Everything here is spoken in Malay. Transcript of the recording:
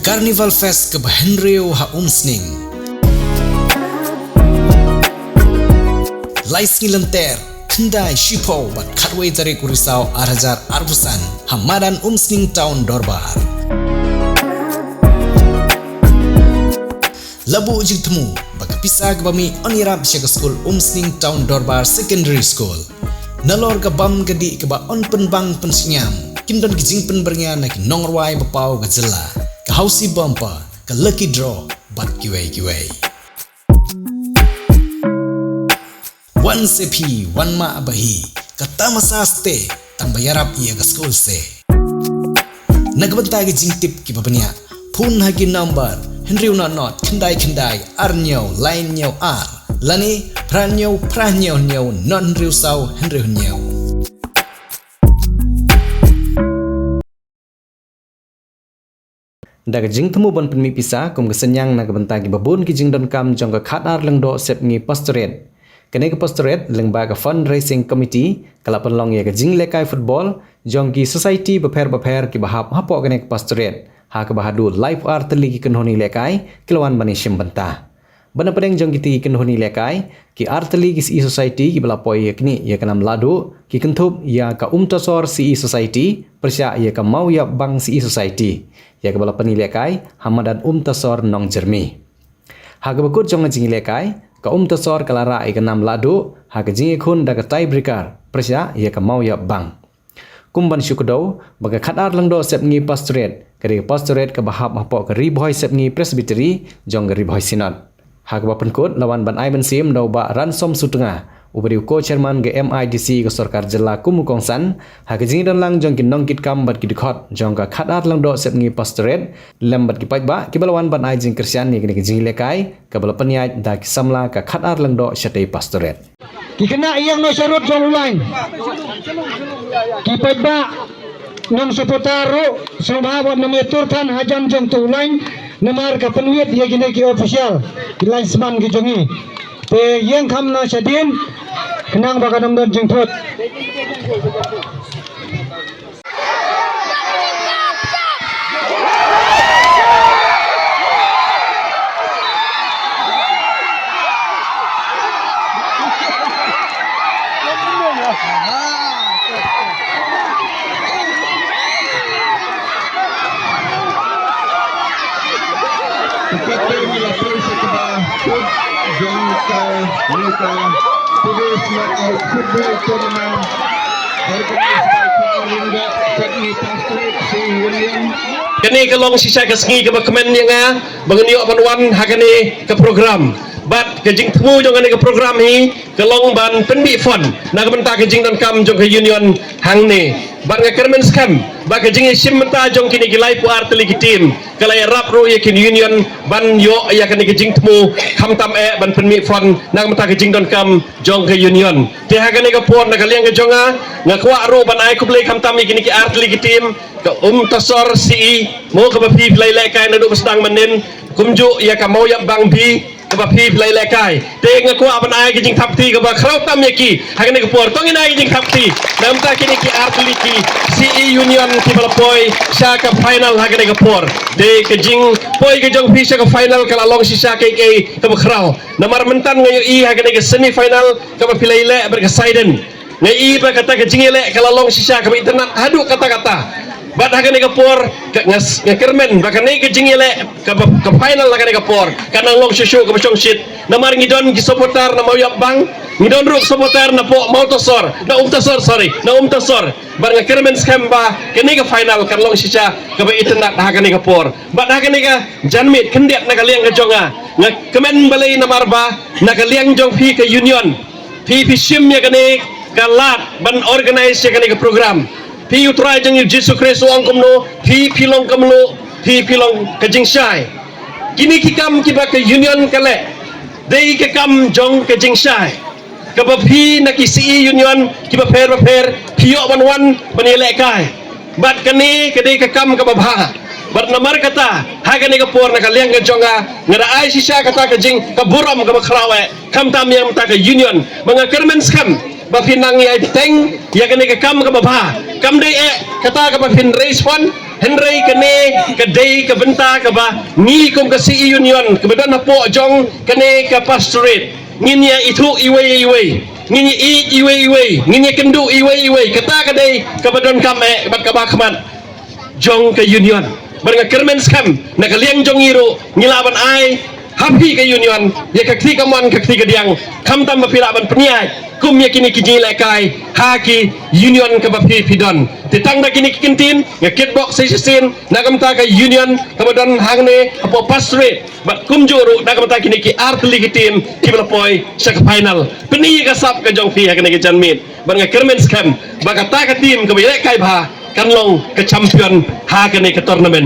Carnival Fest ke Henrio ha umsning. Laisngi lenter, kendai shipo bat katway jari kurisau arhajar arbusan hamadan umsning town Dorbar. Labu ujig temu baka pisah ke bami onirap siya ke school umsning town Dorbar Secondary School. Nalor ke bam gedi ke ba on penbang pensinyam. Kindon ke jing penbernya na ki nongrawai bapau ke jela. Ke hausi bumper, ke lucky draw bat kiwai. Wan sepi, wan ma abahi. Ke tamasaste, tang bayarap iya ke school se. Nagbenta ke jing tip ki babanya. Pun hagi number. Henry not kendai arnyau lain nyau ar lani pranyau nyau non Henry sau Henry nyau. Daga jing temu bon penmi pisah kum kesenyang na kebentagi babun ki jing don kam jong ke khatar lengdo sep ngi pastoret. Kene ke pastoret leng ba ke fundraising committee kala penlong ya ke jing lekai football jong ki society beper ki bahap hapo kene ke pastoret. Ha ke bahadu live art lagi kenhoni lekai kilawan bani syembenta. Bana pedeng jong kiti kenhoni lekai ki art lagi si society ki belapoi yakni ya kanam ladu ki kentup ya ka umtasor si society persya ya ka mau ya bang si society ya ke balapani lekai hamadan umtasor nong jermi. Ha ke bekut jong jing lekai ka umtasor kalara ya kanam ladu ha ke jing khun da ka tiebreaker persya ya ka mau ya bang. Kumban syukudau baga khatar lengdo sep ngi pastoret kari pastoret ke bahap hapo ke riboy sep ngi presbytery jong ke riboy sinod ha ke bapen kod lawan ban ai ban sim dau ba ransom sutengah ubari ko chairman ge MIDC ke sarkar jela kumukongsan ha ke jing dan lang jong ki nongkit kam bat ki dikhot jong ka khatar lengdo sep ngi pastoret lembat ki pajba ki balawan ban ai jing kristian ni ke jing lekai ke balapan ya da ki samla ka khatar lengdo syate pastoret kikena iyang no sarot jong ulang kipat ba nang seputaro sumawat na meturkan hajam jong tulang namar ka penuit ya gini ki official linesman ki jongi te yang kam na sadin kenang baka namdan jengpot Kini kalong sisa kesengi ke kemen yang bangniok panwan hakani ke program bat kejing temu jong ke program hi kalong ban penbi fon na kementa kejing dan kam jong ke union hang ni bat ngakermen skam ba kejing sim menta jong kini gilai pu art ligi tim kalai rap ru yakin union ban yo ya kani kejing temu kam tam ban penbi fon na kementa kejing dan kam jong ke union te hakani ke pon na kaliang ke jonga ngakwa ru ban ai kublai kam tam kini ki art ligi tim ke tasor si mo ke bapi play lekai na do sedang menen kumju ya ka mau ya bang bi ke bapi play lekai te ngakwa ban ai kejing tapti ke ba khrau tam yaki hakani ke por tongin ai kejing tapti namta kini ki art ligi si union ki balapoi sha ka final hakani ke por de kejing poi ke jong pi sha ka final kala long sisa ke ke khrau namar mentan ngayo i hakani ke semi final ke bapi le ber ke Saiden ngai ba kata kejing ele kala long sisa ke internet hadu kata-kata bat hakani kapor ngakermen bakani kejing ele ke final hakani kapor kana long shushu ke bacong shit namar ngidon ki supporter na mau bang ngidon ruk supporter na po mau tosor na umtasor bat ngakermen skamba kani ke final kan long sisa ke internet hakani kapor bat hakani ka janmit kendiat na kaliang ke jonga ngakemen balai namar ba na kaliang jong pi ke union pi sim ya kani kalat ban organize ya kani ke program pi utrai jeng Yesus Kristus ang kumno pi pilong kamlo pi pilong kajing syai kini kikam kiba ke union kale dei ke kam jong kajing syai kaba pi na kisi union kiba per pio wan panile kai bat kani kedei ke kam kaba bha bat namar kata hagani ke por na kaliang ke jonga ngara ai sisa kata kajing kaburam kaba krawe kam tam yang ta ke union mengakermen skam ba pinang ya teng ya kani ke kam kaba bha kamdai kata ka ba fundraise fund Henry kene kadai ka benta ka ba ni kum ka CE union kebetulan napo jong kene ka pastorate nginya itu iwe nginya iwe nginya kendu iwe kata kadai ka badon kame bat ka ba khamat jong ka union barang kermen skam na kaliang jong iro ngilaban ai happy ka union ya ka kti kaman ka kti kadiang kam tam pilaban peniai kum ya kini kiji lekai haki union ka bapi pidon titang da kini kintin ya kitbox sesin nagam ta ka union kabadon hangne apo pastorate bat kum juru nagam ta kini ki artli kitim kiblapoi sa ka final peni ka sap ka jong pi ha kini ki janmin barang kermen skam baga ta ka tim ka lekai ba kanlong ke champion ha kini ke tournament